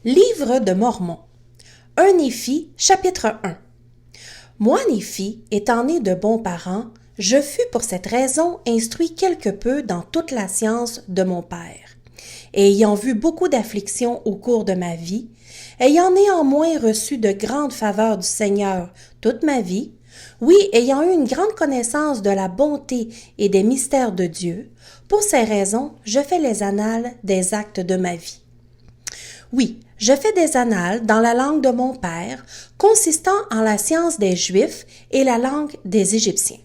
Livre de Mormon. 1 Néphi, chapitre 1. Moi, Néphi, étant né de bons parents, je fus pour cette raison instruit quelque peu dans toute la science de mon père. Et ayant vu beaucoup d'afflictions au cours de ma vie, ayant néanmoins reçu de grandes faveurs du Seigneur toute ma vie, oui, ayant eu une grande connaissance de la bonté et des mystères de Dieu, pour ces raisons, je fais les annales des actes de ma vie. Oui, je fais des annales dans la langue de mon père, consistant en la science des Juifs et la langue des Égyptiens.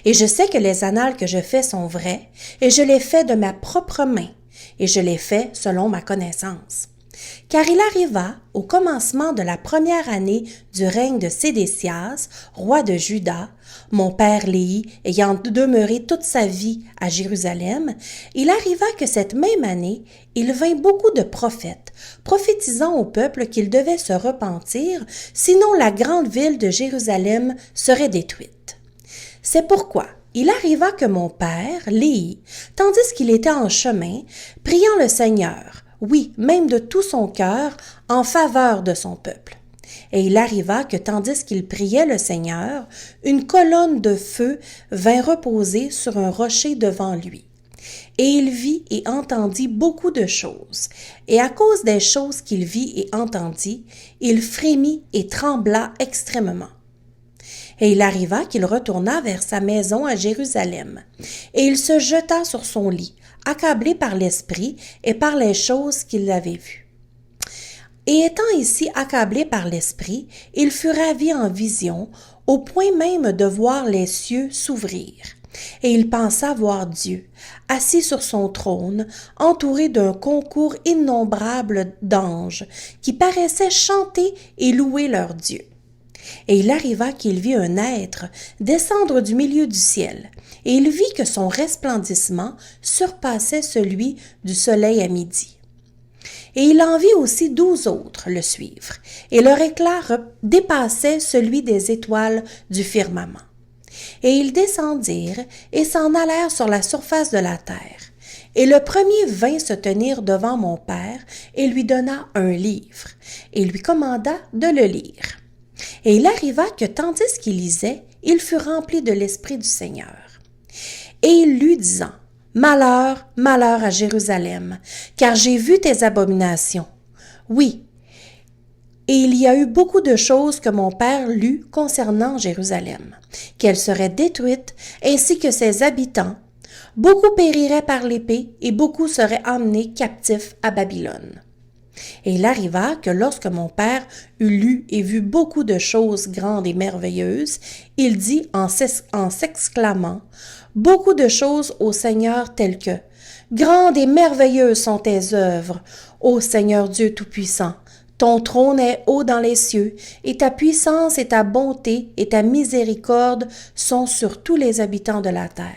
Et je sais que les annales que je fais sont vraies, et je les fais de ma propre main, et je les fais selon ma connaissance. Car il arriva, au commencement de la première année du règne de Sédécias, roi de Juda, mon père Léhi ayant demeuré toute sa vie à Jérusalem, il arriva que cette même année, il vint beaucoup de prophètes, prophétisant au peuple qu'il devait se repentir, sinon la grande ville de Jérusalem serait détruite. C'est pourquoi il arriva que mon père, Léhi, tandis qu'il était en chemin, priant le Seigneur, oui, même de tout son cœur, en faveur de son peuple. Et il arriva que tandis qu'il priait le Seigneur, une colonne de feu vint reposer sur un rocher devant lui. Et il vit et entendit beaucoup de choses. Et à cause des choses qu'il vit et entendit, il frémit et trembla extrêmement. Et il arriva qu'il retourna vers sa maison à Jérusalem. Et il se jeta sur son lit, accablé par l'esprit et par les choses qu'il avait vues. Et étant ici accablé par l'esprit, il fut ravi en vision, au point même de voir les cieux s'ouvrir. Et il pensa voir Dieu, assis sur son trône, entouré d'un concours innombrable d'anges, qui paraissaient chanter et louer leur Dieu. Et il arriva qu'il vit un être descendre du milieu du ciel, et il vit que son resplendissement surpassait celui du soleil à midi. Et il en vit aussi 12 autres le suivre, et leur éclat dépassait celui des étoiles du firmament. Et ils descendirent et s'en allèrent sur la surface de la terre. Et le premier vint se tenir devant mon père et lui donna un livre, et lui commanda de le lire. Et il arriva que tandis qu'il lisait, il fut rempli de l'Esprit du Seigneur. Et il lut disant, « Malheur, malheur à Jérusalem, car j'ai vu tes abominations. » Oui, et il y a eu beaucoup de choses que mon père lut concernant Jérusalem, qu'elle serait détruite, ainsi que ses habitants. Beaucoup périraient par l'épée, et beaucoup seraient emmenés captifs à Babylone. Et il arriva que lorsque mon père eut lu et vu beaucoup de choses grandes et merveilleuses, il dit en s'exclamant beaucoup de choses au Seigneur telles que « Grandes et merveilleuses sont tes œuvres, ô Seigneur Dieu Tout-Puissant. Ton trône est haut dans les cieux, et ta puissance et ta bonté et ta miséricorde sont sur tous les habitants de la terre.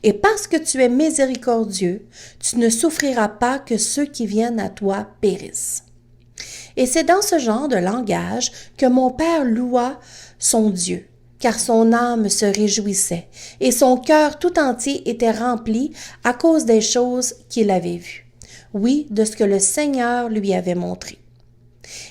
Et parce que tu es miséricordieux, tu ne souffriras pas que ceux qui viennent à toi périssent. » Et c'est dans ce genre de langage que mon père loua son Dieu, car son âme se réjouissait, et son cœur tout entier était rempli à cause des choses qu'il avait vues. Oui, de ce que le Seigneur lui avait montré.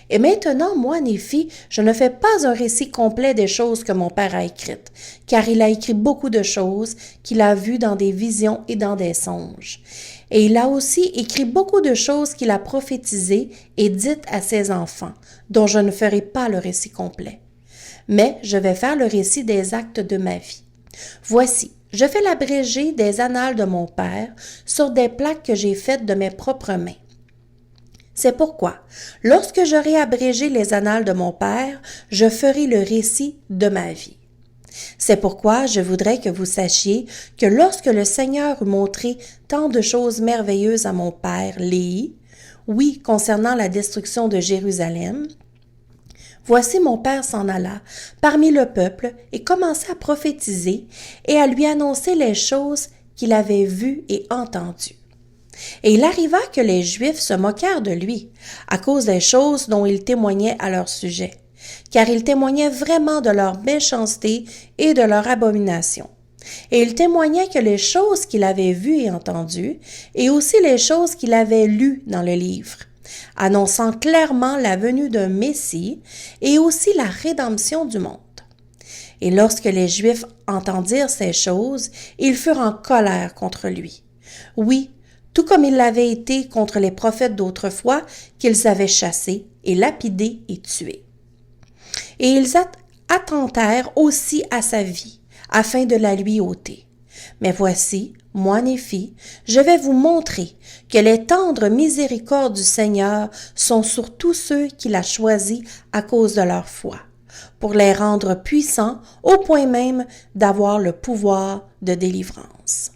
Et maintenant, moi, Néphi, je ne fais pas un récit complet des choses que mon père a écrites, car il a écrit beaucoup de choses qu'il a vues dans des visions et dans des songes. Et il a aussi écrit beaucoup de choses qu'il a prophétisées et dites à ses enfants, dont je ne ferai pas le récit complet. Mais je vais faire le récit des actes de ma vie. Voici, je fais l'abrégé des annales de mon père sur des plaques que j'ai faites de mes propres mains. C'est pourquoi, lorsque j'aurai abrégé les annales de mon père, je ferai le récit de ma vie. C'est pourquoi je voudrais que vous sachiez que lorsque le Seigneur eut montré tant de choses merveilleuses à mon père, Léhi, oui, concernant la destruction de Jérusalem, voici mon père s'en alla parmi le peuple et commença à prophétiser et à lui annoncer les choses qu'il avait vues et entendues. Et il arriva que les Juifs se moquèrent de lui, à cause des choses dont il témoignait à leur sujet, car il témoignait vraiment de leur méchanceté et de leur abomination. Et il témoignait que les choses qu'il avait vues et entendues, et aussi les choses qu'il avait lues dans le livre, annonçant clairement la venue d'un Messie et aussi la rédemption du monde. Et lorsque les Juifs entendirent ces choses, ils furent en colère contre lui. Oui, tout comme ils l'avaient été contre les prophètes d'autrefois qu'ils avaient chassés et lapidés et tués. Et ils attentèrent aussi à sa vie, afin de la lui ôter. Mais voici, moi, Néphi, je vais vous montrer que les tendres miséricordes du Seigneur sont sur tous ceux qu'il a choisis à cause de leur foi, pour les rendre puissants au point même d'avoir le pouvoir de délivrance.